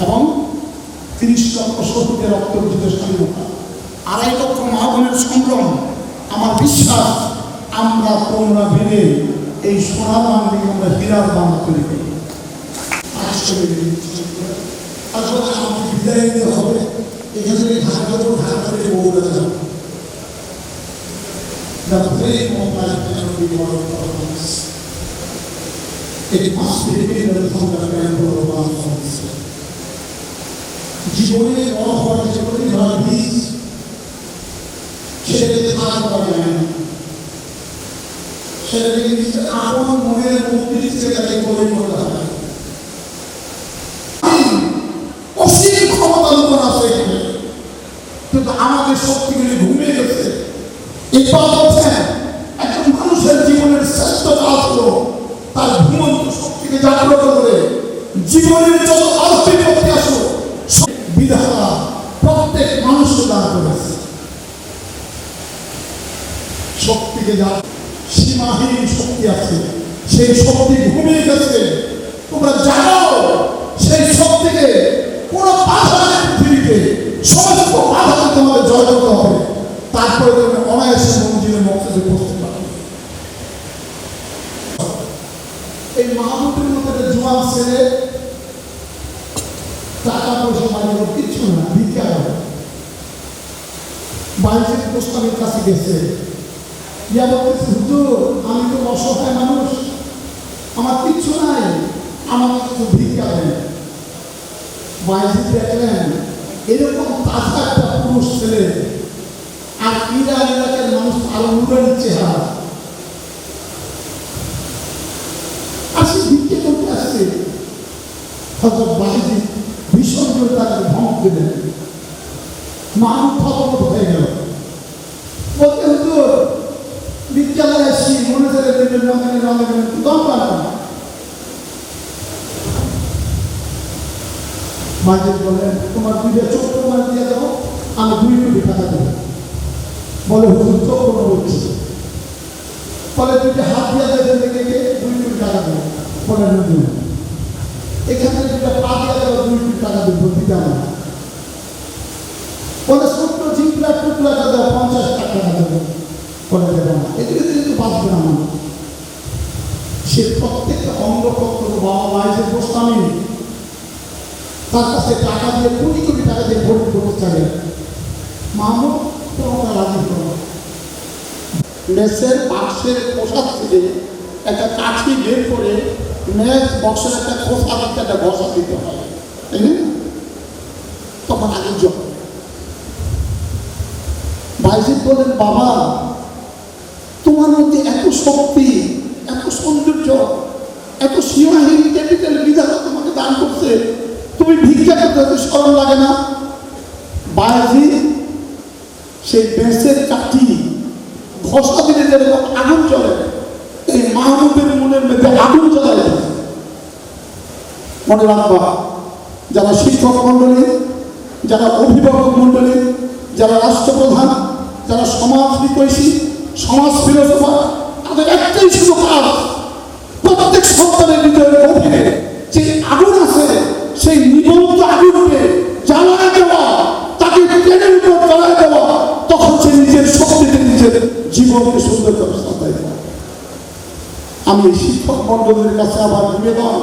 এবং 30 লক্ষ শহীদের রক্তবিজিত স্বাধীনতা, 2.5 লক্ষ মা বোনের সংগ্রাম। আমার বিশ্বাস আমরা তোমরা মিলে এই সোনার বাংলাকে আমরা হীরার বাংলা তৈরি করি। আসলে আমাকে বিদায় নিতে হবে। এখান থেকে ঢাকা থেকে বগুড়া যাব। The very moment cannot be more performance. It must be repeated from the temple of our souls. জীবনে অহর জীবনে বীজ সেটাকে ধার করে সেটাকে নিজের আপন মনের মস্তিষ্কে পরিণত হয়। অসীম ক্ষমতার উপর আছে এখানে, কিন্তু আমাদের শক্তিগুলি ঘুমিয়ে গেছে। এবার বলছেন একজন মানুষের জীবনের শ্রেষ্ঠ কাজ হলো তার ঘুমন্ত শক্তিকে জাগ্রত করে জীবনের যত আর্থিক প্রক্রিয়া বিধাতা প্রত্যেক মানুষকে দান করেছে। শক্তিকে যা সীমাহীন শক্তি আছে, সেই শক্তি ঘুমিয়ে গেছে। তোমরা জানাও সেই শক্তিকে কোন বাধা নেই পৃথিবীতে, সমস্ত বাধাকে তোমাকে জয় করতে হবে। তারপরে তুমি অনায়াসে মন্দিরের মক্তবে বসতে পারবে। এই মাহমুদের মধ্যে জোয়ান ছেলে টাকা পয়সা মারিয়ে কিচ্ছু না, ভিক্ষা করে বাইরের প্রস্তাবের কাছে গেছে। ইয়া বলতেছে, হুজুর আমি তো অসহায় মানুষ, আমার কিচ্ছু নাই, আমার কিছু ভিক্ষা দেন। বাইরে দেখলেন এরকম তাজা একটা পুরুষ ছেলে, আর ইরান এলাকার মানুষ আরো নুরানির চেহারা, আর সে ভিক্ষে করতে আসছে। হযরত বাইরে ভীষণ করে তাকে ধমক দিলেন। মানুষ থতমত হয়ে গেল, বলতে হুজুর বিদ্যালয়ে আসছি, মনে করে দেবেন দম পারলাম। মাঝে বলেন তোমার 2টা চোখ তোমার দিয়ে দাও, আমি 2 কোটি টাকা দেবো। বলে হুজুর চোখ কোনো বলছি, বলে 2টা হাত দিয়ে দেবেন দেখে 2 কোটি টাকা দেবো। বলে হুজুর এখানে 2টা পা দিয়ে দেবো, 2 কোটি টাকা দেবো, দিতে আমার। বলে ছোট্ট জিপলা টুকরাটা দেবো, 50 টাকা দেবো। বলে দেবো না, এদিকে কিন্তু বাঁচবে না আমার। সে প্রত্যেকটা অঙ্গ প্রত্যঙ্গ বাবা মায়ের গোস্বামী তার কাছে টাকা দিয়ে কোটি কোটি টাকা দিয়ে ভোট করতে চাই। মাহমুদ তোমাকে রাজি করো। মেসের বাক্সের পোশাক থেকে একটা কাঠি বের করে মেস বক্সের একটা খোসা দিতে একটা ঘষা দিতে হয়, তাই না? তখন আগে যোগ ভাইজি বললেন, বাবা তোমার মধ্যে এত শক্তি, এত সৌন্দর্য, এত সীমাহীন ক্যাপিটাল বিধাতা তোমাকে দান করছে, তুমি ভিক্ষা করতে শরম লাগে না? বাইজি সেই বেঁচের কাঠি ঘষা দিলে যেরকম আগুন জ্বলে, এই মাহমুদের মনের মধ্যে আগুন জ্বলে। মনে রাখবা, যারা শিক্ষক মন্ডলী, যারা অভিভাবক মন্ডলী, যারা রাষ্ট্রপ্রধান, যারা সমাজ বিকশী, সমাজ ফিলোসফার, তাদের একটাই শুধু কাজ, প্রত্যেক সন্তানের হৃদয়ের গভীরে যে আগুন আছে সেই নিবন্ত আগুনকে জ্বালায় দেওয়া, তাকে টেনের উপর জ্বালায় দেওয়া, তখন সে নিজের শক্তিতে নিজের জীবনকে সুন্দর করে সাজায় দেওয়া। আমি শিক্ষক মন্ডলীর কাছে আবার নিবেদন,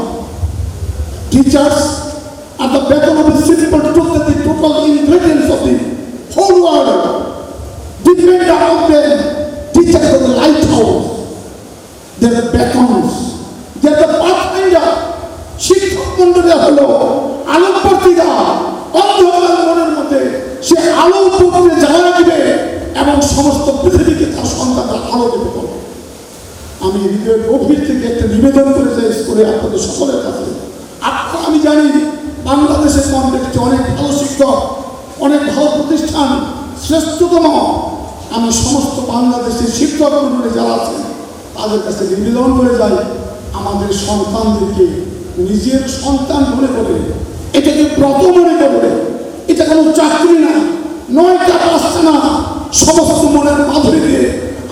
teachers are the beacon of the simple truth that the total ingredients of the whole world depend upon them. Teachers are the lighthouse, they are the beacons, they are the pathfinder. শিক্ষক মন্ডলী হলো আলোকবর্তিকা, অন্ধকার মনের মধ্যে সে আলো উপরে জ্বালা দিবে এবং সমস্ত পৃথিবীকে তার সন্তানরা আলো দেবে। আমি হৃদয়ের গভীর থেকে একটা নিবেদন করে চাই করে আপনাদের সকলের কাছে। আপনারা, আমি জানি বাংলাদেশের কনটেক্সটে অনেক ভালো শিক্ষক, অনেক ভালো প্রতিষ্ঠান, শ্রেষ্ঠতম। আমি সমস্ত বাংলাদেশের শিক্ষক মন্ডলী যারা আছেন তাদের কাছে নিবেদন করে যাই, আমাদের সন্তানদেরকে নিজের সন্তান মনে করে, এটাকে ব্রত মনে করে, এটা কোনো চাকরি না, 9টা 5টা না, সমস্ত মনের মাধুরী দিয়ে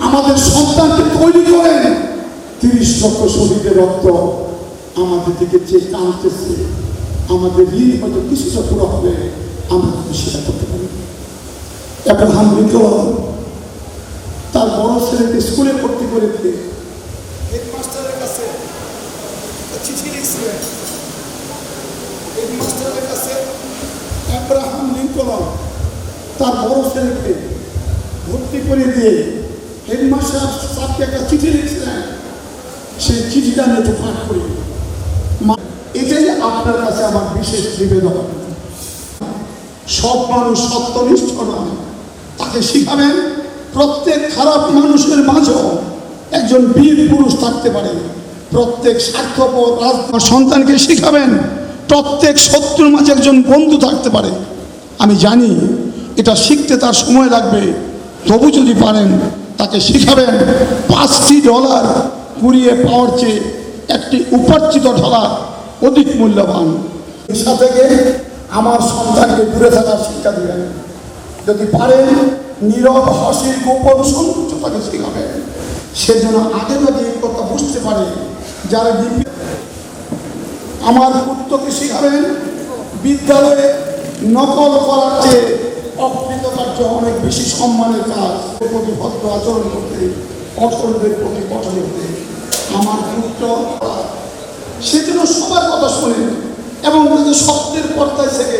আমাদের সন্তানকে তৈরি করেন। 30 লক্ষ শহীদের রক্ত আমাদের দিকে যে টানতেছে, আমাদের ঋণ হয়তো কিছুটা পুরো হবে, আমরা সেটা করতে পারি। আব্রাহাম লিঙ্কন তার বড় ছেলেকে স্কুলে ভর্তি করে দিয়ে হেডমাস্টারের কাছে চিঠি লিখছিলেন। হেডমাস্টারের কাছে আব্রাহাম লিঙ্কন তার বড় ছেলেকে ভর্তি করে দিয়ে হেডমাস্টার সাহেবকে একটা চিঠি লিখছিলেন। সেই চিঠিটা আমি একটু পাঠ করি। এটাই আপনার কাছে আমার বিশেষ নিবেদন। সব মানুষ সত্যনিষ্ঠ নয়, তাকে শিখাবেন প্রত্যেক খারাপ মানুষের মাঝেও একজন বীর পুরুষ থাকতে পারে। প্রত্যেক স্বার্থপর সন্তানকে শিখাবেন প্রত্যেক শত্রুর মাঝে একজন বন্ধু থাকতে পারে। আমি জানি এটা শিখতে তার সময় লাগবে, তবু যদি পারেন তাকে শিখাবেন $5 কুড়িয়ে পাওয়ার চেয়ে একটি উপার্জিত ডলার অধিক মূল্যবান। পেশা থেকে আমার সন্তানকে দূরে থাকার শিক্ষা দিবেন। যদি পারেন নীরব হাসির গোপন সৌন্দর্য তাকে শেখাবেন, সে যেন আগে ভাগে এই কথা বুঝতে পারে। যারা আমার পুত্রকে শিখাবেন বিদ্যালয়ে নকল করার চেয়ে অকৃতকার্য অনেক বেশি সম্মানের কাজ, প্রতি ভদ্র আচরণ করতে, অসলদের প্রতি কঠোর করতে। আমার পুত্র সে যেন সবার কথা শোনে এবং তাকে সত্যের পর্দায় থেকে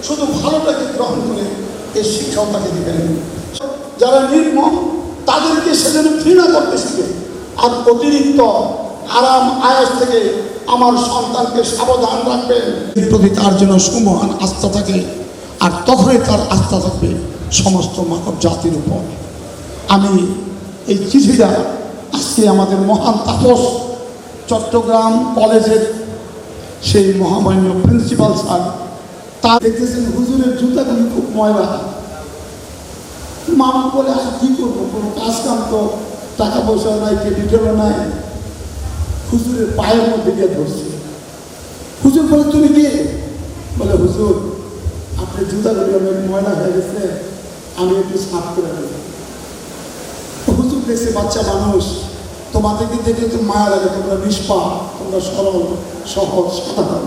শুধু ভালোটাকে গ্রহণ করে এই শিক্ষাও তাকে দিবেন। যারা নির্মম তাদেরকে সে যেন ঘৃণা করতে শিখে। আর অতিরিক্ত আরাম আয়াস থেকে আমার সন্তানকে সাবধান রাখবেন। এর প্রতি তার জন্য সুমহান আস্থা থাকে, আর তখনই তার আস্থা থাকবে সমস্ত মানব জাতির উপর। আমি এই চিঠিটা আজকে আমাদের মহান তাপস চট্টগ্রাম কলেজের সেই মহামান্য প্রিন্সিপাল স্যার, তা দেখতেছেন হুজুরের জুতাগুলি খুব ময়লা। মামা বলে আর কি করবো, কোনো কাজ কাম তো টাকা পয়সা নাই, ক্রেডিটেরও নাই। হুজুরের পায়ের মধ্যে গিয়ে ধরছে। হুজুর বলে তুমি কে? বলে হুজুর আপনার জুতাগুলি অনেক ময়লা হয়ে গেছে, আমি একটু সাফ করে দেবো। হুজুর দেখছে বাচ্চা মানুষ, তোমাদেরকে দেখে তো মায়া লাগে, তোমরা নিষ্পাপ, তোমরা সরল সহজ সাধারণ,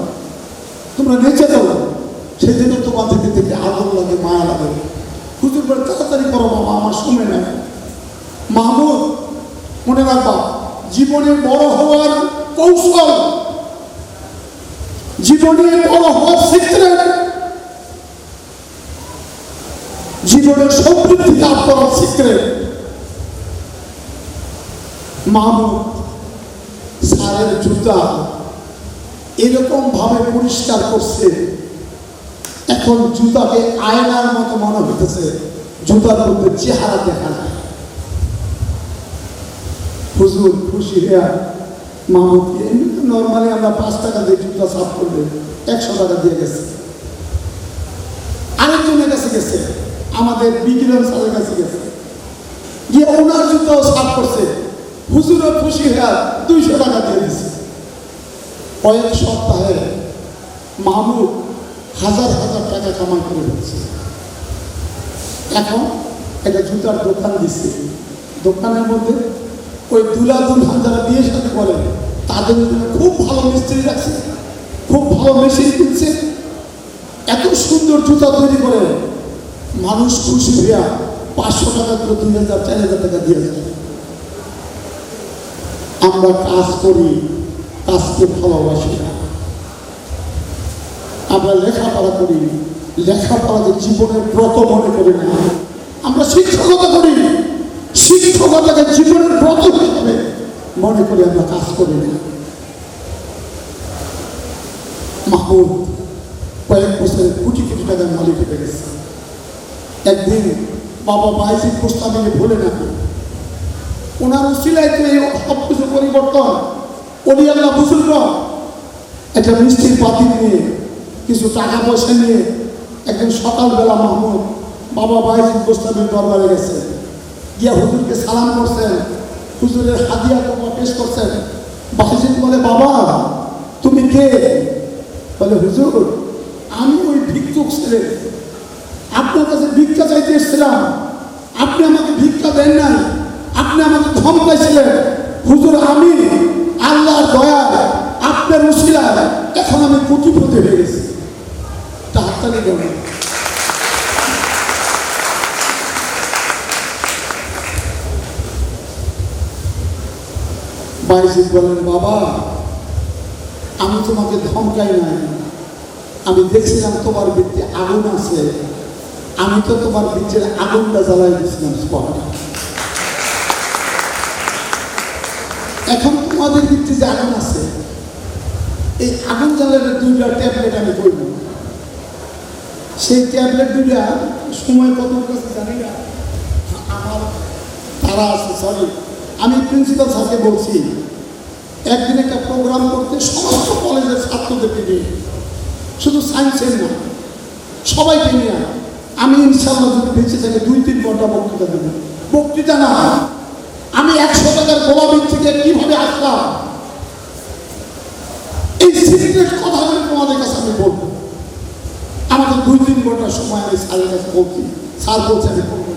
তোমরা নেচে যাও, সেই জন্য তোমাদেরকে দেখে আদর লাগে, মায়া লাগে। হুজুর বলে তাড়াতাড়ি করো বাবা, আমার সময় নেই। মাহমুদ মনে রাখবা, জীবনে বড় হওয়ার কৌশল, জীবনে বড় হওয়ার সিক্রেট, জীবনের সমৃদ্ধি লাভ করার সিক্রেট মাহমুদ স্যারের জুতা এরকম ভাবে পরিষ্কার করছে, এখন জুতাকে আয়নার মতো মনে হইতেছে, জুতার মধ্যে চেহারা দেখা যায়। হুজুর খুশি হইয়া মাহমুদকে, এমনি নর্মালি আমরা 5 টাকা দিয়ে জুতা সাফ করলে 100 টাকা দিয়ে গেছে। আরেকজনের কাছে গেছে, আমাদের বিকিরণ স্যারের কাছে গেছে, গিয়ে ওনার জুতাও সাফ করছে। হুজুরও খুশি হয়ে 200 টাকা দিয়ে দিচ্ছে। কয়েক সপ্তাহে মাহমুদ হাজার হাজার টাকা কামাই করে দিচ্ছে। এখন একটা জুতার দোকান দিচ্ছে, দোকানের মধ্যে ওই দুলা দুলহান যারা বিয়ে সাথে করে তাদের খুব ভালো মিস্ত্রি রাখছে, খুব ভালো মেশিন কিনছে, এত সুন্দর জুতা তৈরি করে মানুষ খুশি হইয়া 500 টাকা করে 2000 4000 টাকা দিয়ে যায়। আমরা কাজ করি, কাজকে ভালোবাসি না। আমরা লেখাপড়া করি, লেখাপড়াকে জীবনের ব্রত মনে করি না। আমরা শিক্ষকতা করি, শিক্ষকতাকে জীবনের ব্রত হিসাবে মনে করি, আমরা কাজ করি না। মাহমুদ কয়েক বছরে কোটি কোটি টাকার মালিক হয়ে গেছে। একদিন বাবা বাইজির প্রস্তাবে ভুলে না, ওনার উসিলায় তো এই সব কিছু পরিবর্তন। ওলি আল্লাহ বুজুর্গ একটা মিষ্টির পাতি নিয়ে, কিছু টাকা পয়সা নিয়ে একদিন সকালবেলা মাহমুদ বাবা বাইজির প্রস্তাবের দরবারে গেছে। গিয়া হুজুরকে সালাম করছেন, হুজুরের হাদিয়া তোমা পেশ করছেন। বাইজিদ বলে বাবা তুমি কে? বলে হুজুর আমি ওই ভিক্ষুক ছেলে, আপনার কাছে ভিক্ষা চাইতে এসেছিলাম, আপনি আমাকে ভিক্ষা দেন নাই, আপনি আমাকে ধমকাইছিলেন। হুজুর আমি আল্লাহর দয়ায় আপনার উসিলায় এখন আমি কোটিপতি হয়ে গেছি। তা হাততালি দেব। বাইজিদ বলেন, বাবা আমি তোমাকে ধমকাই নাই, আমি দেখছিলাম তোমার ভিতরে আগুন আছে, আমি তো তোমার ভিতরে আগুনটা জ্বালাই দিয়েছিলাম স্পটে। এখন তোমাদের ভিতরে যে আগুন আছে, এই আগুন জ্বালানোর 2টা ট্যাবলেট আমি করব। সেই ট্যাবলেট 2টা সময় কত কাছে জানি না, আমার তারা আছে। সরি, আমি প্রিন্সিপাল স্যারকে বলছি একদিন একটা প্রোগ্রাম করতে সমস্ত কলেজের ছাত্রদেরকে নিয়ে, শুধু সায়েন্সের না, সবাইকে নিয়ে আমি ইনশাআল্লাহ যদি বেঁচে থাকি 2-3 ঘন্টা বক্তৃতা দেব। বক্তৃতা না, আমি 100 টাকার গোলাপীর থেকে কিভাবে আসলাম, এই সিক্রেট কথাগুলো তোমাদের কাছে আমি বলবো। আমাদের 2-3 ঘন্টা সময় আমি স্যারের কাছে বলছি, স্যার বলছে আমি করবো।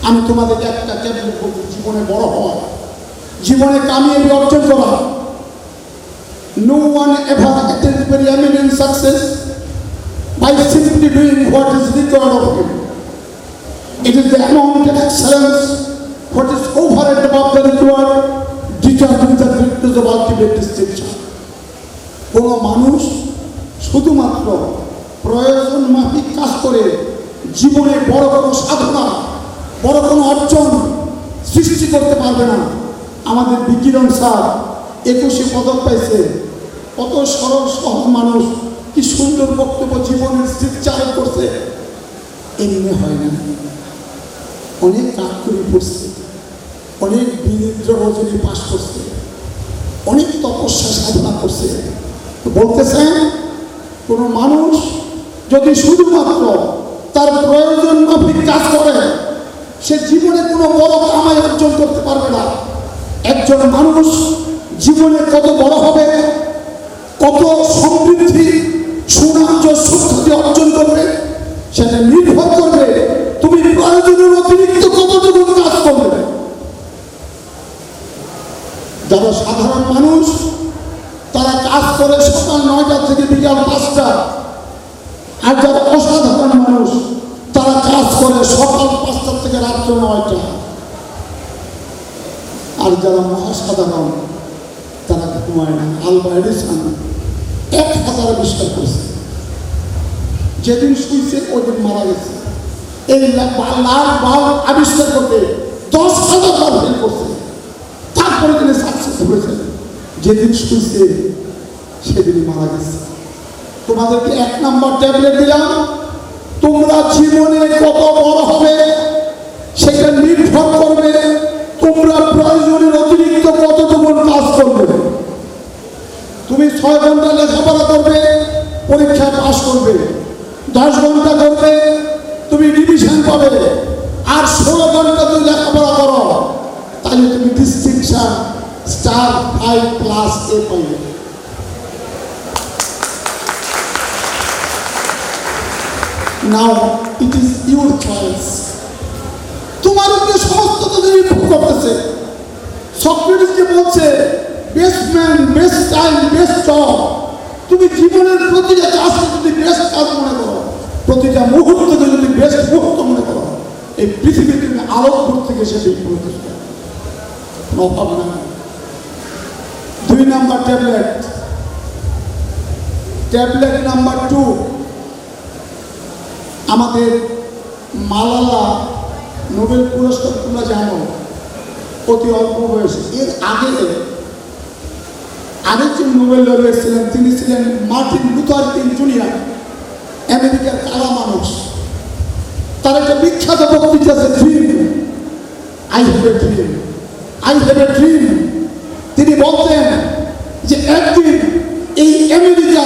আমি তোমাদেরকে একটা ট্যাবলেট বলছি, জীবনে বড় হওয়া, জীবনে কামিয়াবি অর্জন করা। No one ever attained very eminent success by simply doing what is required of him. It is the amount of excellence what is over and above the required determines the greatness of ultimate distinction. কোনো মানুষ শুধুমাত্র প্রয়োজন মাফিক কাজ করে জীবনে বড় কোনো সাধনা, বড় কোনো অর্জন সৃষ্টি করতে পারবে না। আমাদের বিকিরণ স্যার 21 পদক পাইছে, কত সরল সহজ মানুষ, কি সুন্দর বক্তব্য, জীবনের স্মৃতিচারণ করছে। এমনি হয় না, অনেক কাকুরি পড়ছে, অনেক বিনিদ্র রজনী পাশ করছে, অনেক তপস্যা সাধনা করছে। বলতেছেন কোনো মানুষ যদি শুধুমাত্র তার প্রয়োজন মাফিক কাজ করে, সে জীবনে কোনো বড় কামাই অর্জন করতে পারবে না। একজন মানুষ জীবনে কত বড় হবে, কত সমৃদ্ধি, সুনাম, সুখ্যাতি অর্জন করবে, সেটা নির্ভর করবে তুমি প্রয়োজনের অতিরিক্ত কতটুকু কাজ করবে। যারা সাধারণ মানুষ তারা কাজ করে সকাল 9টা থেকে বিকাল 5টা, আর যারা অসাধারণ মানুষ তারা কাজ করে সকাল 5টা থেকে রাত্র 9টা। আর যারা মহাসাধারণ তারা ঘুমায় না। আলবা এডিসন 1000 আবিষ্কার করেছে, যেদিন শুয়েছে ওদিন মারা গেছে। এই লাল বাল্ব আবিষ্কার করতে 10,000 বার ফেল করছে, তারপরে তিনি সাকসেস হয়েছে। যেদিন শুয়েছে সেদিনই মারা গেছে। তোমাদেরকে 1 নাম্বার ট্যাবলেট দিলাম, তোমরা জীবনে কত বড় হবে সেটা নির্ভর করবে তোমরা প্রয়োজনের অতিরিক্ত কতটুকু কাজ করবে। তুমি 6 ঘন্টা লেখাপড়া করবে, পরীক্ষায় পাশ করবে, 10 ঘন্টা করবে, তুমি ডিভিশন পাবে, আর 16 ঘন্টা তুমি লেখাপড়া করো, তাহলে তুমি ডিস্টিংশন স্টার 5+A পাইবে। Now it is your choice. তোমার উপরে সমস্ত কিছু নির্ভর করতেছে। সক্রেটিসকে বলছে best man, best time, best job. তুমি জীবনের প্রতিটা কাজকে যদি বেস্ট কাজ মনে করো, প্রতিটা মুহূর্তকে যদি বেস্ট মুহূর্ত মনে করো, এই পৃথিবী তুমি আলোকপুর থেকে সেটি প্রতিষ্ঠা অভাব না। 2 নাম্বার ট্যাবলেট নাম্বার 2, আমাদের মালালা নোবেল পুরস্কার তোমরা জানো, অতি অল্প বয়সে। এর আগে আরেকজন নোবেল লরিয়েট ছিলেন, তিনি ছিলেন মার্টিন লুথার কিং জুনিয়র, আমেরিকার কালা মানুষ। তার একটা বিখ্যাত বক্তৃতা আছে, dream, I have a dream, I have a dream. তিনি বলতেন যে একদিন এই আমেরিকা,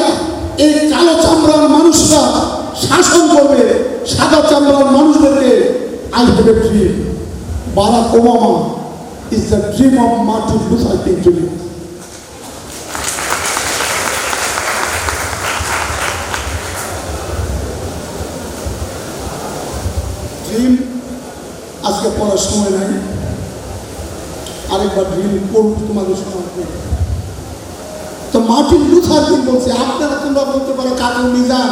এই কালো চামড়ার মানুষরা শাসন করবে সাদা চামড়ার মানুষদেরকে। I have a dream. Barack Obama is the dream of Martin Luther King Jr. Dream আজকে পড়ার সময় নাই, আরেকবার ড্রিম করব তোমাদের শোনাবো। তো মার্টিন লুথার কিং বলছে, আপনারা তোমরা বলতে পারো কাকুর মিজান,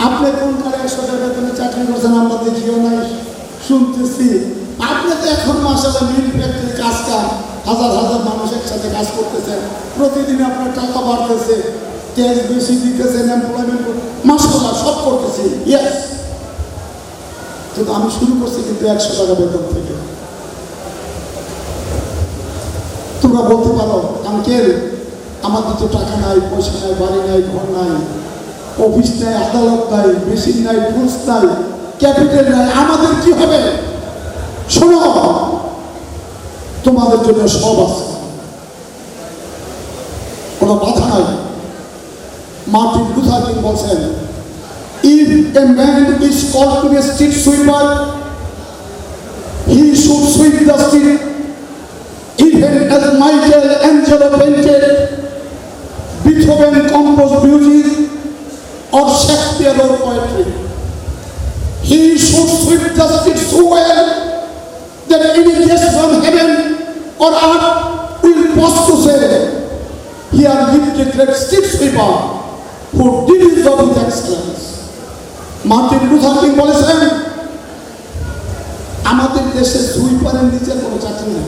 আপনি কোন কালে 100 টাকা বেতনে চাকরি করছেন আমরা দেখিও নাই শুনতেছি। আপনি তো এখন মাসাল্লাহ মিল ফ্যাক্টরি কাজ হাজার হাজার মানুষ একসাথে কাজ করতেছেন, প্রতিদিন আপনার টাকা বাড়তেছে, ট্যাক্স বেশি দিতেছেন, এমপ্লয়মেন্ট মাসাল্লাহ সব করতেছি, ইয়েস। কিন্তু আমি শুরু করছি কিন্তু 100 টাকা বেতন থেকে। তোমরা বলতে পারো আঙ্কেল আমাদের তো টাকা নাই, পয়সা নাই, বাড়ি নাই, ঘর নাই, অফিস নাই, আদালত নাই, মেশিন নাই, টুলস নাই, ক্যাপিটাল নাই, আমাদের কি হবে? শোনো, তোমাদের জন্য সব আছে, কোনো বাধা নাই। মার্টিন লুথার কিং বলছেন, if a man is called to be a street sweeper, he should sweep the street, even as Michelangelo painted, Beethoven composed music, or Shakespeare wrote poetry. He should sweep the street so well that any guest from heaven or earth will pause to say, here lived a great street sweeper who did his job with excellence. Martin Luther king বলেছেন, আমাদের দেশে সুইপারের নিচে কোনো চাকরি নেই।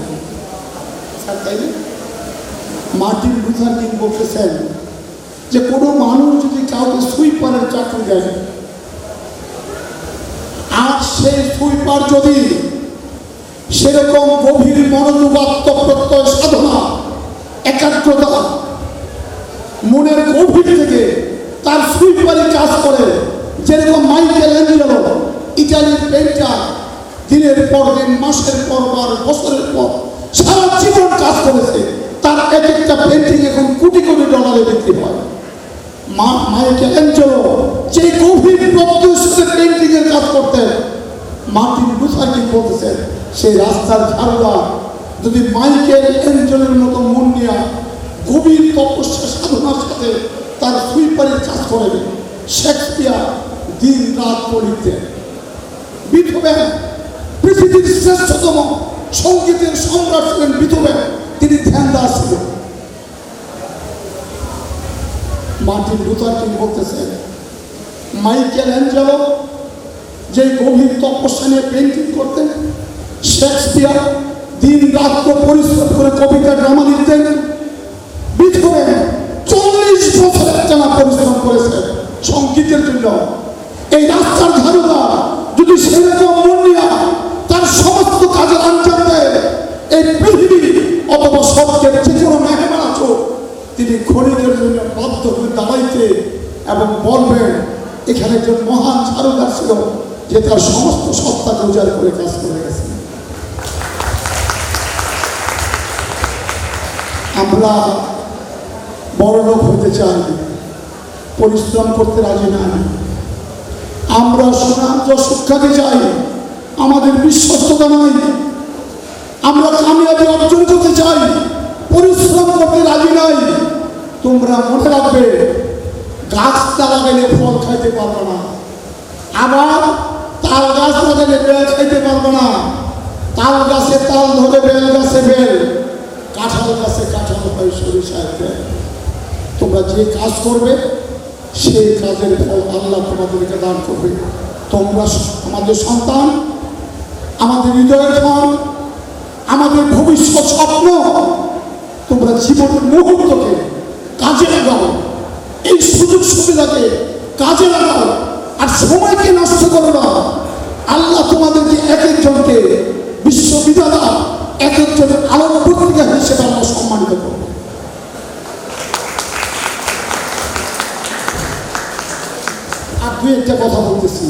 Martin Luther king বলতেছেন যে কোনো মানুষ যদি কাউকে সুইপারের চাকরি দেয়, আর সেই সুইপার যদি সেরকম গভীর মনোযোগ, আত্মপ্রত্যয়, সাধনা, একাগ্রতা, মনের গভীর থেকে তার সুইপারি কাজ করে, যেরকম মাইকেলেঞ্জেলো ইটালির পেইন্টার দিনের পর দিন, মাসের পর মাস, বছরের পর সারা জীবন কাজ করেছে, তার এক একটা পেন্টিং এখন কোটি কোটি ডলারে বিক্রি হয়। মাইকেলেঞ্জেলো যে গভীর প্রত্যয়ের সাথে পেন্টিং এর কাজ করতেন, মার্টিন লুথার কিং বলতেছেন সেই রাস্তার ঝাড়ুদার যদি মাইকেলেঞ্জেলোর মতো মন নিয়ে গভীর তপস্যা সাধনার সাথে তার সুইপারের কাজ করে, শেক্সপিয়ার দিন রাত পড়িতেন, বিথোভেন পৃথিবীর শ্রেষ্ঠতম সঙ্গীতের সম্রাট ছিলেন বিথোভেন, তিনি ধ্যানদাস ছিলেন। মার্টিন লুথার কিং বলতেছেন মাইকেলেঞ্জেলো যে গভীর তপস্যা নিয়ে পেন্টিং করতেন, শেক্সপিয়ার দিন রাত পরিশ্রম করে কবিতা, ড্রামা লিখতেন, বিথোভেন 40 বছর টানা পরিশ্রম করেছেন সঙ্গীতের জন্য। এই রাস্তার ঝাড়ুদার যদি সেরকম মন নিয়ে তার সমস্ত কাজের আঞ্জাম দেয়, এই পৃথিবী অথবা সবচেয়ে যে কোনো মেহমান আছো, তিনি ক্ষণিকের জন্য বাধ্য হয়ে দাঁড়াইতে এবং বলবেন এখানে একজন মহান ঝাড়ুদার ছিল যে তার সমস্ত সত্তাকে উজাড় করে কাজ করে গেছে। আমরা বড় লোক হতে চাই, পরিশ্রম করতে রাজি নাই। আমরা সুনাম সুখ্যাতি চাই, আমাদের বিশ্বস্ততা নাই। আমরা কামিয়াবি অর্জন করতে চাই, পরিশ্রম করতে রাজি নাই। তোমরা মনে রাখবে, গাছটা লাগাইলে ফল খাইতে পারবে না, আবার তাল গাছ লাগাইলে বেল খাইতে পারবে না। তাল গাছে তাল ধরে, বেল গাছে বেল, কাঁঠাল গাছে কাঁঠাল হয়, সরিষায় বেল। তোমরা যে কাজ করবে সেই কাজের ফল আল্লাহ তোমাদেরকে দান করবে। তোমরা আমাদের সন্তান, আমাদের হৃদয়ের ফল, আমাদের ভবিষ্যৎ স্বপ্ন। তোমরা জীবনের মুহূর্তকে কাজে লাগাও, এই সুযোগ সুবিধাকে কাজে লাগাও, আর সময়কে নষ্ট করো না। আল্লাহ তোমাদেরকে এক একজনকে বিশ্ববিদ্যালয়, এক একজনের আলোর পত্রিকা হিসেবে আমরা সম্মানিত করব। আর দুই একটা কথা বলতেছি,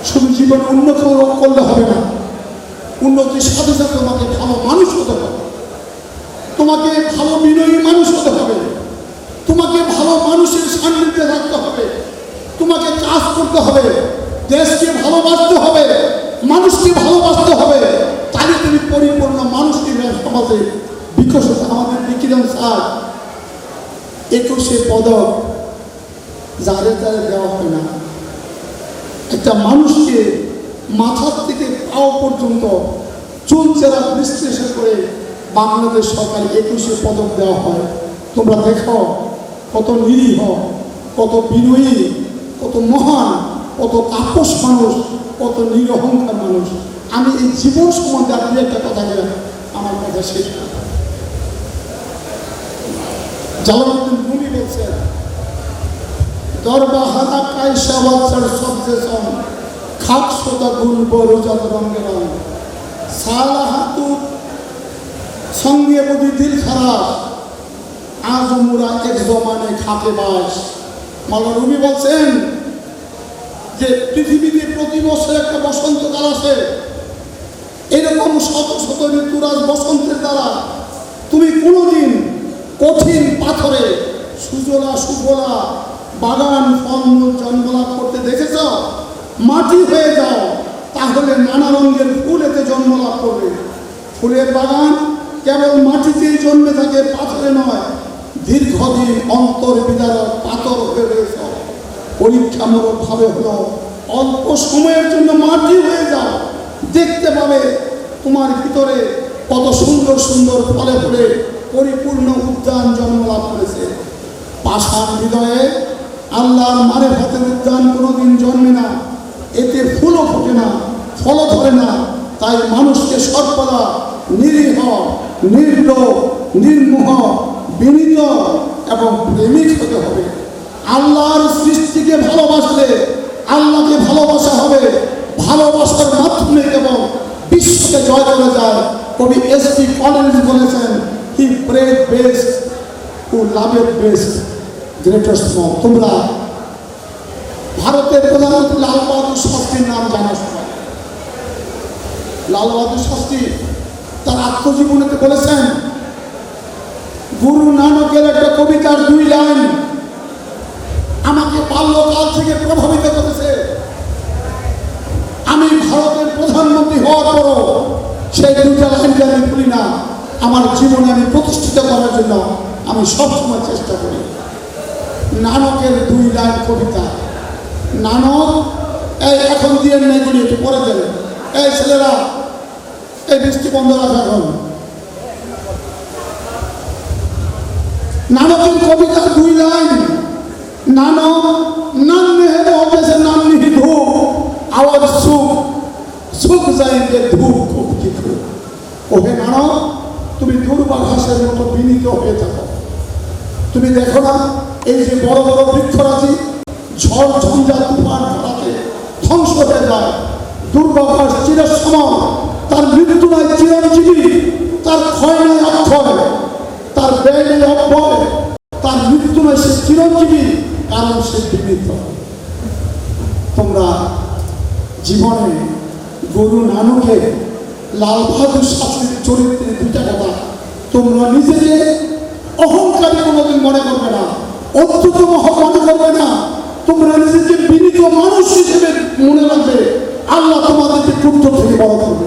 শুধু জীবন উন্নত করলে হবে না, উন্নতির সাথে সাথে তোমাকে ভালো মানুষ হতে হবে, তোমাকে ভালো বিনয়ী মানুষ হতে হবে, তোমাকে ভালো মানুষের সান্নিধ্যে থাকতে হবে, তোমাকে কাজ করতে হবে, দেশকে ভালোবাসতে হবে, মানুষকে ভালোবাসতে হবে। তাহলে তুমি পরিপূর্ণ মানুষকে সমাজে বিকশিত। আমাদের বিকিরণ স্যার 21 পদক যারে তারে দেওয়া হয় না। একটা মানুষকে মাথার থেকে পাও পর্যন্ত চুল চেরা বিশ্লেষণ করে বাংলাদেশ সরকার 21 পদক দেওয়া হয়। তোমরা দেখো কত নিরীহ, কত বিনয়ী, কত মহান, কত তাপস মানুষ, কত নিরহংকার মানুষ। আমি এই জীবন সম্বন্ধে আপনি একটা কথা বলেন, আমার কথা শেষ করি। জালালউদ্দিন রুমি বলছেন, দরবাহারা কায়সা ওয়াচার সবজে সম খাক সোদা গুল বরুজাত রঙে রং সালাহাতু সঙ্গে বুদ্ধি দিল খারাপ আজ মুরা এক জমানে খাতে বাস। মাওলানা রুমি বলছেন যে পৃথিবীতে প্রতি বছর একটা বসন্তকাল আসে, এরকম শত শত ঋতুরাজ বসন্তের দ্বারা তুমি কোনোদিন কঠিন পাথরে সুজলা সুফলা বাগান ফলমূল জন্মলাভ করতে দেখেছ? মাটি হয়ে যাও, তাহলে নানা রঙের ফুল এতে জন্মলাভ করবে। ফুলের বাগান কেবল মাটিতেই জন্মে থাকে, পাথরে নয়। দীর্ঘদিন অন্তর বিদারক পাথর হয়ে রয়েছ, পরীক্ষামূলক ভাবে হলো অল্প সময়ের জন্য মাটি হয়ে যাও, দেখতে পাবে তোমার ভিতরে কত সুন্দর সুন্দর ফলে ফুলে পরিপূর্ণ উদ্যান জন্মলাভ করেছে। পাষাণ হৃদয়ে আল্লাহর মারেফাতের উদ্যান কোনোদিন জন্মে না, এতে ফুলও ফোটে না, ফলও ধরে না। তাই মানুষকে সর্বদা নিরীহ, নির্লোভ, নির্মোহ, বিনীত এবং প্রেমিক হতে হবে। আল্লাহর সৃষ্টিকে ভালোবাসলে আল্লাহকে ভালোবাসা হবে। ভালোবাসার মাধ্যমে কেবল বিশ্বকে জয় করা যায়। কবি এস.টি. কলেজ বলেছেন, he prayed best who loved best greatest small. তোমরা ভারতের প্রধানমন্ত্রী লাল বাহাদুর শাস্ত্রীর নাম জানা সবাই। লাল বাহাদুর শাস্ত্রী তার আত্মজীবনীতে বলেছেন, গুরু নানকের একটা কবিতার 2 লাইন আমাকে বাল্যকাল থেকে প্রভাবিত করেছে। আমি ভারতের প্রধানমন্ত্রী হওয়ার পরও সেই 2টা লাইনকে আমি ভুলি না। আমার জীবনে আমি প্রতিষ্ঠিত করার জন্য আমি সবসময় চেষ্টা করি। নানকের 2 লাইন কবিতা। নানক এই এখন দিয়ে নেগুলি একটু পরে দেবে, এই ছেলেরা এই বৃষ্টি বন্ধ রাখা। এখন নানকের কবিতার 2 লাইন, নানক নান্নে হেলে হতেছে নান্নি ধূপ আওয়াজ সুখ সুখ যাইবে ধূপ খুব কিছু। ওহে নানক, তুমি দুর্বাঘাসের মতো বিনীত হয়ে থাকো। তুমি দেখো না এই যে বড় বড় বৃক্ষরাজি ঝড় ঝঞ্ঝা তুফান ফলাতে ধ্বংস হয়ে যায়। দুর্বাঘাস চিরসময়, তার মৃত্যু নাই চিরঞ্জীবী, তার ক্ষয় নাই অক্ষয়, তার ব্যয় নেই অব্যয়, তার মৃত্যু নয় সে চিরঞ্জীবী, কারণ সে বিনীত। তোমরা জীবনে গুরু নানকের, লাল বাহাদুর শাস্ত্রীর চরিত্রের 2টা কথা তোমরা নিজেকে অহংকারী কোনোদিন মনে করবে না, অত্যুত্তম মনে করবে না। তোমরা নিজেকে বিনীত মানুষ হিসেবে মনে রাখবে। আল্লাহ তোমাদেরকে ক্ষুদ্র থেকে বড় করবে।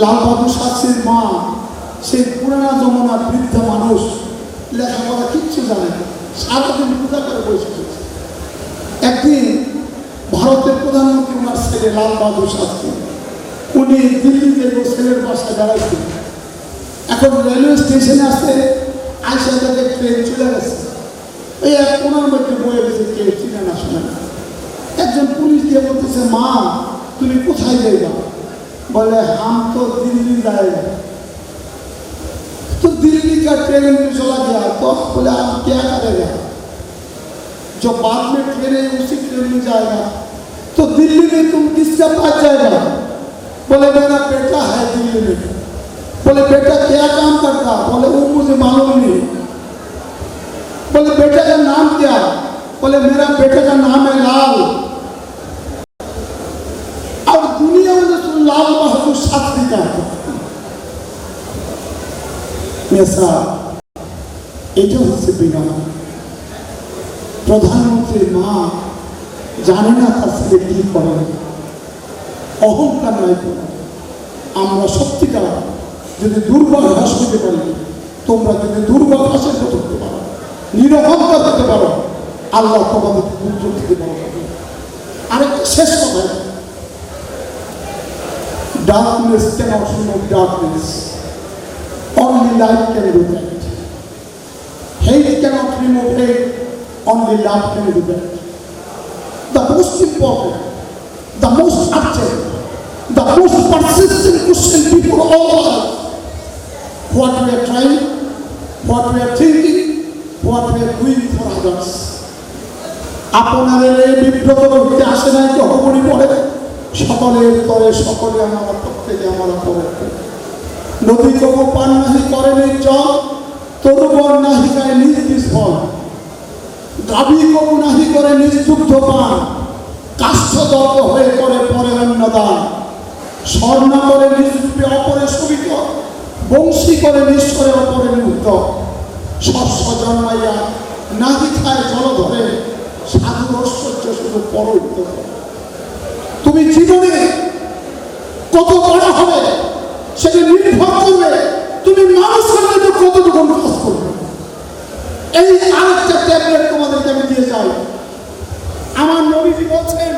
লাল বাহাদুর শাস্ত্রীর মা সেই পুরানা জমানার বৃদ্ধা মানুষ, লেখাপড়া কিচ্ছু জানে না, সারাদিন পূজা করে বসে গেছে। একদিন ভারতের প্রধানমন্ত্রী ওনার ছেলে লাল বাহাদুর শাস্ত্রী, উনি দিল্লিতে ছেলের বাসায় বেড়াইছেন। এখন রেলওয়ে স্টেশনে আসতে আইসা থেকে ট্রেন চলে গেছে। এই এক কোনার মধ্যে বয়ে গেছে, কেউ চিনে না শোনে না। একজন পুলিশ দিয়ে বলতেছে, মা তুমি কোথায় যাইবা? বলে হাম তো দিল্লি যাই। तो दिल्ली का ट्रेन में चला गया तो बोले आप क्या करेगा? जो बाद में ट्रेन है उसी ट्रेन में जाएगा। तो दिल्ली में तुम किसके पास जाएगा? बोले मेरा बेटा है दिल्ली में। बोले बेटा क्या काम करता? बोले वो मुझे मालूम नहीं। बोले बेटा का नाम क्या? बोले मेरा बेटे का नाम है लाल। और दुनिया में तो लाल बहादुर शास्त्री का है। এটা হচ্ছে বিনয়। প্রধানমন্ত্রীর মা জানে না তার ছেলে কি করে, অহংকার নাই করে। আমরা সত্যিকার যদি দুর্বাঘাস হতে পারি, তোমরা যদি দুর্বাঘাসের মতো হতে পারো, নিরহংকার হতে পারো, আল্লাহ তোমাদেরকে পুত্র থেকে বড় করবে। আরেকটা শেষ কথা, darkness cannot remove darkness. Only light can do that. hate cannot remove hate, only love can do that. The most important, the most urgent, the most persistent question before all of us, what we are trying, what we are thinking, what we are doing for others. আপনাদের এই বিব্রত হইতে আসে নাই তো হবনি পড়ে সকলের তরে সকলে আমার প্রত্যেকে আমার পড়ে নদী কবু পান নাহি করে নির্জন তরুবর নাহি গায়ে নিজ নিজ ফল গাভী কবু নাহি করে নিজ দুগ্ধ পান কাষ্ঠ দর্প হয়ে করে পরে অন্নদান স্বর্ণা করে নিজ রূপে অপরে শোভিত বংশী করে নিঃস্বরে অপরে মুক্ত শস্য জন্মাইয়া নাহি খায় জল ধরে সাধু ঐশ্বর্য শুধু পরহিত তুমি জীবনে কত বড় হবে সেটা নির্ভর করবে তুমি মানুষের মধ্যে কতটুকু কাজ করবে। এই আরেকটা ট্যাবলেট তোমাদেরকে আমি দিয়ে যাই। আমার নবীজি বলছেন,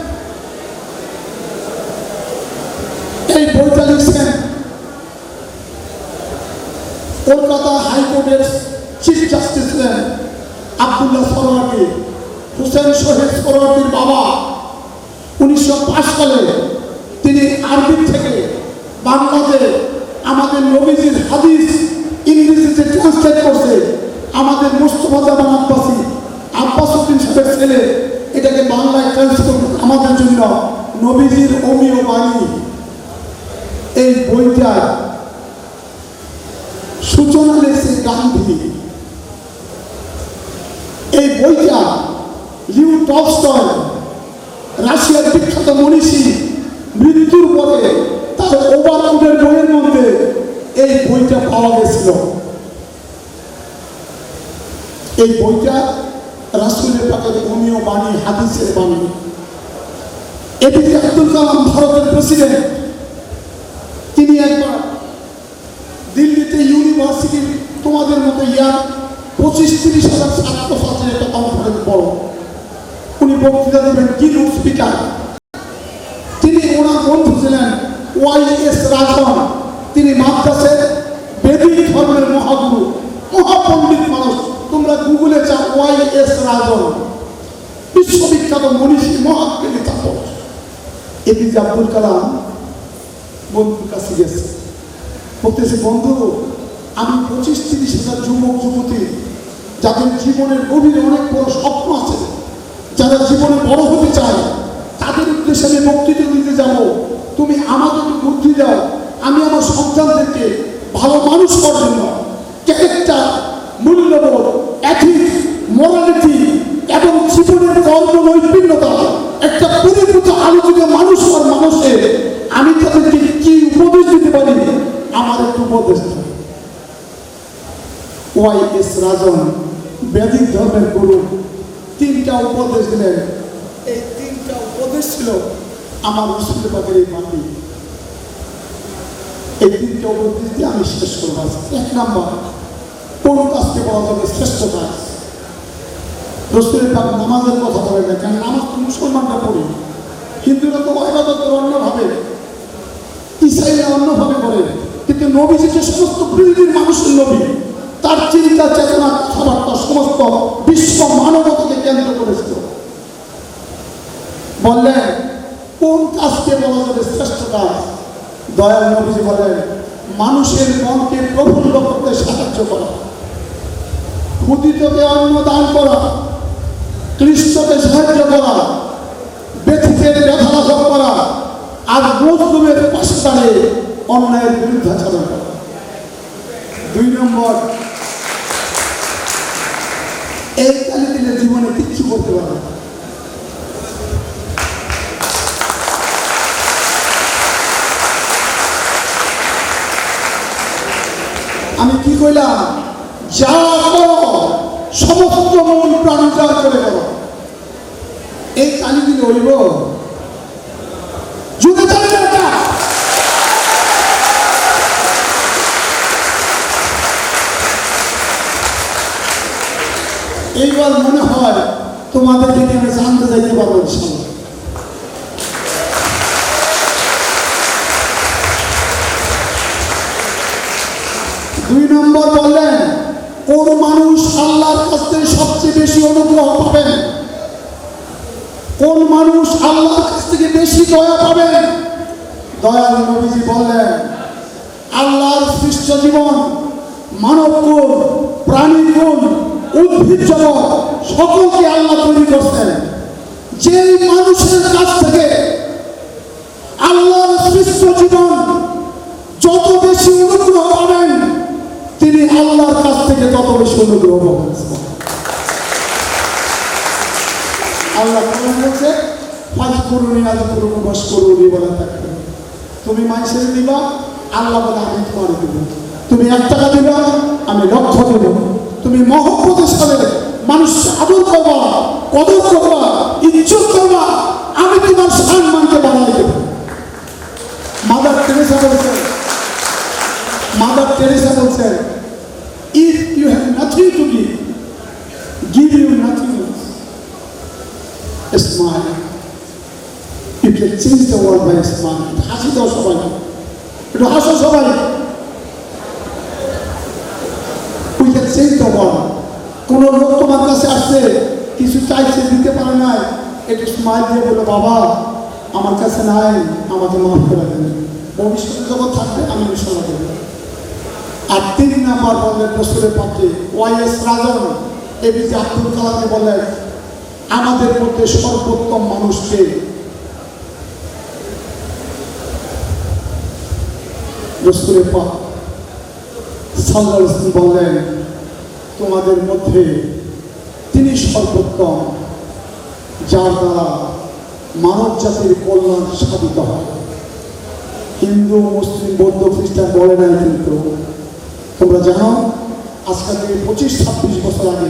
এই বইটা লিখছেন কলকাতা হাইকোর্টের চিফ জাস্টিস ছিলেন আব্দুল্লাহ সরওয়ার্দী, হুসেন শহীদ সরওয়ার্দীর বাবা। 1905 সালে তিনি আরবি থেকে বাংলাতে আমাদের নবীজির হাদিস ইংরেজিতে ট্রান্সলেট করছে। আমাদের মুস্তফা জামান আব্বাস উদ্দিন সাহেবের ছেলে এটাকে বাংলায় ট্রান্সলেট আমাদের জন্য নবীজির অমীয় বাণী। এই বইটা সূচনা লিখছে গান্ধী। এই বইটা লিও টলস্টয় রাশিয়ার বিখ্যাত মনীষী মৃত্যুর পরে তার ওভারউডের বইয়ের মধ্যে এই বইটা পাওয়া গেছিল। এই বইটা রাসূলের পাকের অমীয় বাণী, হাদিসের বাণী। এপিজে আব্দুল কালাম ভারতের প্রেসিডেন্ট, তিনি একবার দিল্লিতে ইউনিভার্সিটির তোমাদের মতো ইয়ার 25-30 হাজার ছাত্রছাত্রীর একটা কনফারেন্স বড়, উনি বক্তৃতা দেবেন কিনুট স্পিকার। তিনি ওনার বন্ধু ছিলেন ওয়াই.এস. রাজন। তিনি মাদ্রাসের বেদিক ধর্মের মহাগুরু, মহাপণ্ডিত মানুষ। তোমরা গুগলে যাও ওয়াই.এস. রাজন, বিশ্ববিখ্যাত মনীষী, মহাজ্ঞানী তাপস। এপিজে আব্দুল কালাম বন্ধুর কাছে গেছে, বলতেছে, বন্ধু আমি 25-30 হাজার যুবক যুবতী যাদের জীবনের গভীরে অনেক বড় স্বপ্ন আছে, যারা জীবনে বড় হতে চায়, তাদের উদ্দেশ্যে আমি বক্তৃতা দিতে যাব। তুমি আমাকে একটু বুদ্ধি দাও, আমি আমার সন্তানদেরকে ভালো মানুষ করার জন্য ক্যারেক্টার, মূল্যবোধ, এথিক্স, মোরালিটি এবং জীবনের কর্ম নৈপুণ্যতা একটা পরিপূর্ণ আলোচিত মানুষ আর মানুষের আমি তাদেরকে কি উপদেশ দিতে পারি, আমার একটু উপদেশ দেয়। ওয়াই.এস. রাজন বেদিক ধর্মের গুরু 3টা উপদেশ দিলেন। এই 3টা উপদেশ ছিল আমার রাসূলের পাকের এই বাণী। এই 3টা উপদেশ দিয়ে আমি শেষ করব। 1 নম্বর, কোন কাজকে বলা যাবে শ্রেষ্ঠ কাজ? রাসূলের পাক নামাজের কথা বলেন না, কারণ নামাজ তো মুসলমানরা পড়ে, হিন্দুরা তো ইবাদত করে অন্যভাবে, ইসাইরা অন্যভাবে করে, কিন্তু নবীজি যে সমস্ত পৃথিবীর মানুষের নবী, তার চিন্তা চেতনা কথাবার্তা সমস্ত বিশ্ব মানবতাকে কেন্দ্র করেছিল। বললেন কোন কাজকে বলা যাবে শ্রেষ্ঠ কাজ? দয়াল নবীজি বলেন মানুষের মনকে প্রফুল্ল করতে সাহায্য করা, ক্ষুদিতকে অন্ন দান করা, ক্লিষ্টকে সাহায্য করা, ব্যথিতের ব্যথা লাঘব করা, আর মজলুমের পাশে দাঁড়িয়ে অন্যায়ের বিরুদ্ধাচরণ করা। 2 নম্বর, এই কালে দিলে জীবনে কিচ্ছু করতে পারবে না। আমি কি কইলাম? যা করো সমস্ত মন প্রাণ উজাড় করে করো। এই কালি দিলে হইব? যুগে চলবে না। এইবার মনে হয় তোমাদের থেকে আমি জানতে যাইতে পারবো। 2 নম্বর বললেন কোন মানুষ আল্লাহর কাছ থেকে সবচেয়ে বেশি অনুগ্রহ পাবেন? কোন মানুষ আল্লাহর কাছ থেকে বেশি দয়া পাবেন? দয়াল নবীজি বললেন, আল্লাহর সৃষ্ট জীবন, মানবকুল, প্রাণীকুল, উদ্ভিদ জগৎ সকলকে আল্লাহ তৈরি করছেন। যেই মানুষের কাছ থেকে আল্লাহর সৃষ্ট জীবন যত বেশি অনুগ্রহ পাবেন, তিনি আল্লাহর কাছ থেকে তত বেশি অনুগ্রহ পাবেন। আল্লাহ বলছে, ফাজকুরুনি আযকুরুকুম ওয়াশকুরুলি ওয়ালা তাকফুরুন। তুমি মানুষের দিবা, আল্লাহ বলে আমি তোমার দেব। তুমি 1 টাকা দিবা, আমি লক্ষ দেব। তুমি মহব্বতের সাথে মানুষকে আদর করবা, কদর করবা, ইজ্জত করবা, আমি তোমার সম্মানকে বাড়াই দেব। মাদার টেরেসা বলছেন, if you have nothing to give you nothing else. A smile. You can change the world by a smile. হাসি দাও সবাই, একটু হাসো সবাই। We can change the world. কোন লোক তোমার কাছে আসছে, কিছু চাইছে, দিতে পারে নাই, একটু স্মাইল দিয়ে বলো, বাবা আমার কাছে নাই, আমাকে মাফ করে দেন, ভবিষ্যতে যখন থাকবে আমি ইনশাআল্লাহ দেব। আর 3 নাম্বার বললেন রসুলের পক্ষে, ওয়াইএস রাজন এপিজে আব্দুল কালামকে বললেন, আমাদের মধ্যে সর্বোত্তম মানুষকে রসুলের পাক সাল্লাল্লাহু আলাইহি ওয়াসাল্লাম বললেন, তোমাদের মধ্যে তিনি সর্বোত্তম, যার দ্বারা মানব জাতির কল্যাণ সাধিত হয়। হিন্দু, মুসলিম, বৌদ্ধ, খ্রিস্টান বলে নাই, কিন্তু তোমরা জানো আজকাল থেকে 25-26 বছর আগে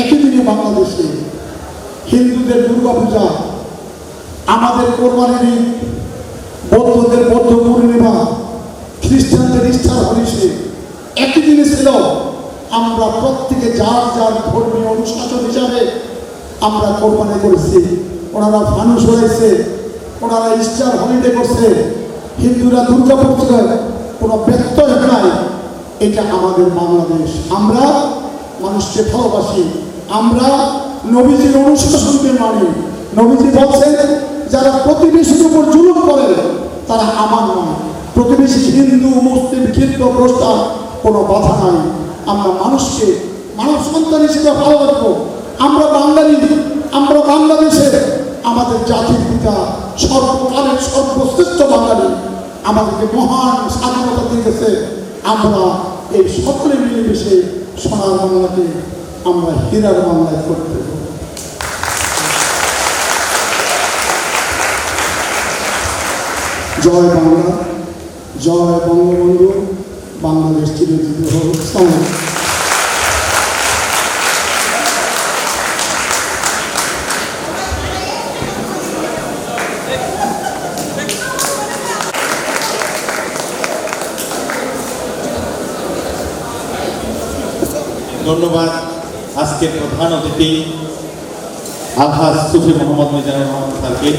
একই দিনে বাংলাদেশে হিন্দুদের দুর্গা পূজা, আমাদের কোরবানির ঈদ, বৌদ্ধদের বৌদ্ধ পূর্ণিমা, খ্রিস্টানদের ইস্টার হলিডে একই দিনে ছিল। আমরা প্রত্যেকে যার যার ধর্মীয় অনুশাসন হিসাবে আমরা কোরবানি করেছি। ওনারা ফানুস হয়েছে, ওনারা ইস্টার হলিডে করছে, হিন্দুরা দুর্গা পূজা, কোনো ব্যত্যয় নাই। এটা আমাদের বাংলাদেশ। আমরা মানুষকে ভালোবাসি, আমরা নবীজির অনুশাসনকে মানি। নবীজি বলছেন, যারা প্রতিবেশীর উপর জুলুম করে তারা আমার নয়। প্রতিবেশী হিন্দু, মুসলিম, খ্রিস্ট, খ্রিস্টান কোনো বাধা নাই। আমরা মানুষকে মানব সন্তান হিসেবে ভালোবাসবো। আমরা বাঙালি, আমরা বাংলাদেশে, আমাদের জাতির পিতা সর্বকালের সর্বশ্রেষ্ঠ বাঙালি, আমাদেরকে মহান স্বাধীনতা দিয়ে গেছে। আমরা এই সকলে মিলেমিশে সোনার বাংলাকে আমরা হীরার বাংলায় করতে দেব। জয় বাংলা, জয় বঙ্গবন্ধু, বাংলাদেশ চিরজীবী হোক। ধন্যবাদ আজকের প্রধান অতিথি আলহাজ সুফি মোহাম্মদ মিজানুর রহমান স্যারকে।